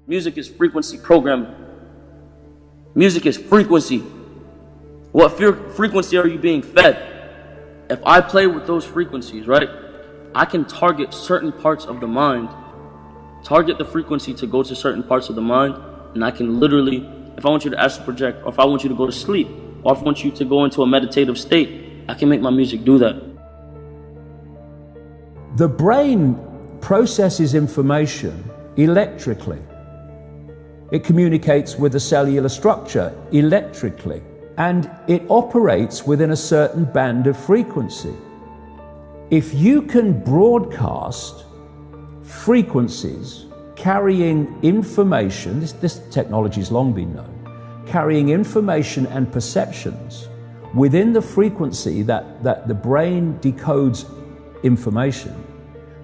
Music is frequency programming. Music is frequency. What frequency are you being fed? If I play with those frequencies, right, I can target certain parts of the mind, target the frequency to go to certain parts of the mind, and I can literally, if I want you to astral project, or if I want you to go to sleep, or if I want you to go into a meditative state, I can make my music do that. The brain processes information electrically. It communicates with the cellular structure electrically, and it operates within a certain band of frequency. If you can broadcast frequencies carrying information, this technology has long been known, carrying information and perceptions within the frequency that the brain decodes information,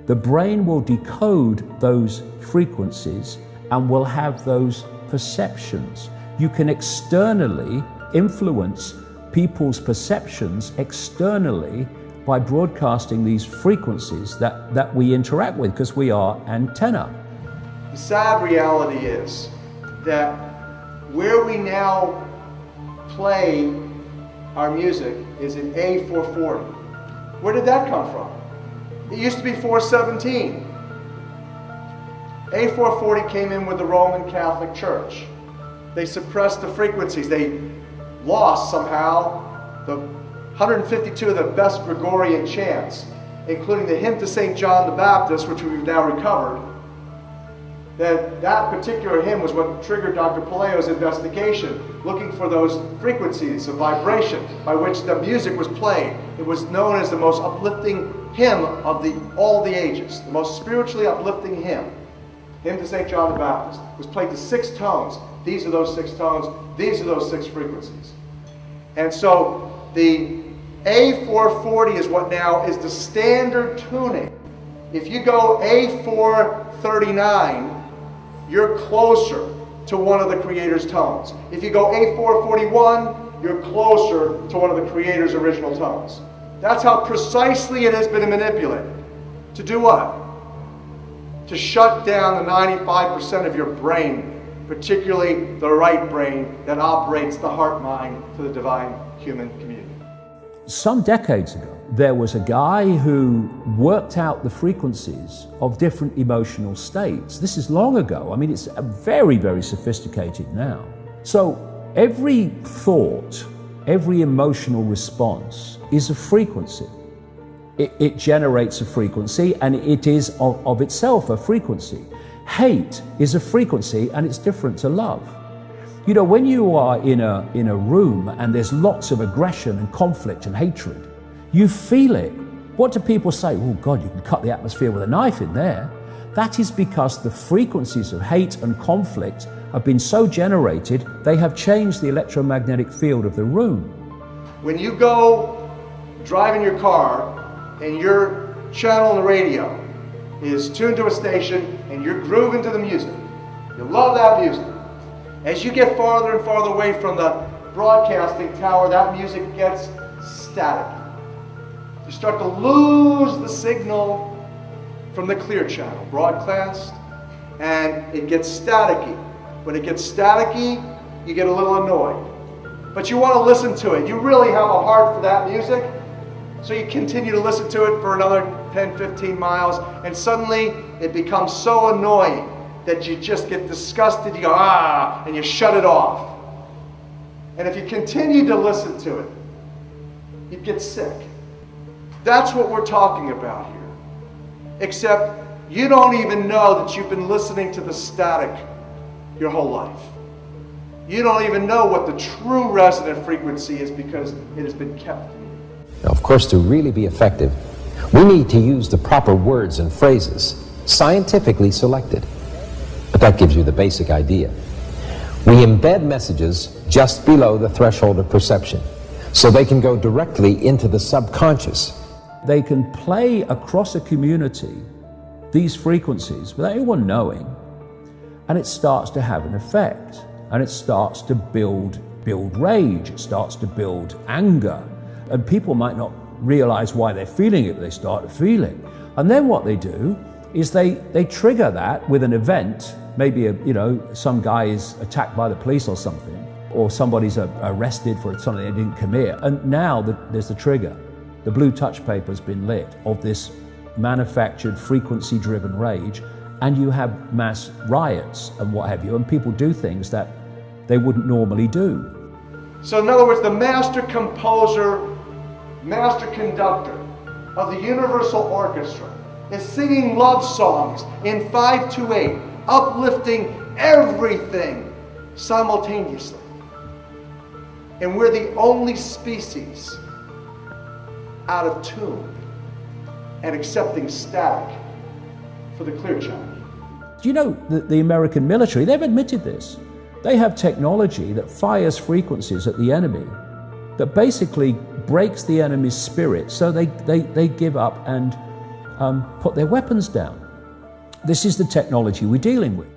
the brain will decode those frequencies and will have those perceptions. You can externally influence people's perceptions externally by broadcasting these frequencies that we interact with, because we are antenna. The sad reality is that where we now play our music is in A440. Where did that come from? It used to be 417. A440 came in with the Roman Catholic Church. They suppressed the frequencies. They lost somehow the 152 of the best Gregorian chants, including the hymn to St. John the Baptist, which we've now recovered. That particular hymn was what triggered Dr. Palaio's investigation, looking for those frequencies of vibration by which the music was played. It was known as the most uplifting hymn of all the ages, the most spiritually uplifting hymn. Hymn to St. John the Baptist was played to 6 tones. These are those 6 tones. These are those 6 frequencies. And so the A440 is what now is the standard tuning. If you go A439, you're closer to one of the Creator's tones. If you go A441, you're closer to one of the Creator's original tones. That's how precisely it has been manipulated. To do what? To shut down the 95% of your brain, particularly the right brain that operates the heart-mind to the divine human community. Some decades ago, there was a guy who worked out the frequencies of different emotional states. This is long ago. I mean, it's very, very sophisticated now. So every thought, every emotional response is a frequency. It generates a frequency, and it is of itself a frequency. Hate is a frequency, and it's different to love. You know, when you are in a room and there's lots of aggression and conflict and hatred, you feel it. What do people say? Oh God, you can cut the atmosphere with a knife in there. That is because the frequencies of hate and conflict have been so generated, they have changed the electromagnetic field of the room. When you go driving your car and your channel on the radio is tuned to a station and you're grooving to the music, you love that music. As you get farther and farther away from the broadcasting tower, that music gets static. You start to lose the signal from the clear channel, broadcast, and it gets staticky. When it gets staticky, you get a little annoyed. But you want to listen to it. You really have a heart for that music, so you continue to listen to it for another 10, 15 miles, and suddenly it becomes so annoying that you just get disgusted, you go, ah, and you shut it off. And if you continue to listen to it, you get sick. That's what we're talking about here. Except you don't even know that you've been listening to the static your whole life. You don't even know what the true resonant frequency is because it has been kept from you. Now, of course, to really be effective, we need to use the proper words and phrases, scientifically selected. But that gives you the basic idea. We embed messages just below the threshold of perception, so they can go directly into the subconscious. They can play across a community these frequencies without anyone knowing, and it starts to have an effect, and it starts to build rage, it starts to build anger, and people might not realize why they're feeling it, but they start to feel it. And then what they do is they trigger that with an event. Maybe some guy is attacked by the police or something, or somebody's arrested for something they didn't commit, and now there's the trigger. The blue touch paper has been lit of this manufactured frequency-driven rage, and you have mass riots and what have you, and people do things that they wouldn't normally do. So in other words, the master composer, master conductor of the Universal Orchestra is singing love songs in 5/8, uplifting everything simultaneously. And we're the only species out of tune and accepting static for the clear channel. Do you know that the American military, they've admitted this. They have technology that fires frequencies at the enemy that basically breaks the enemy's spirit so they give up and put their weapons down. This is the technology we're dealing with.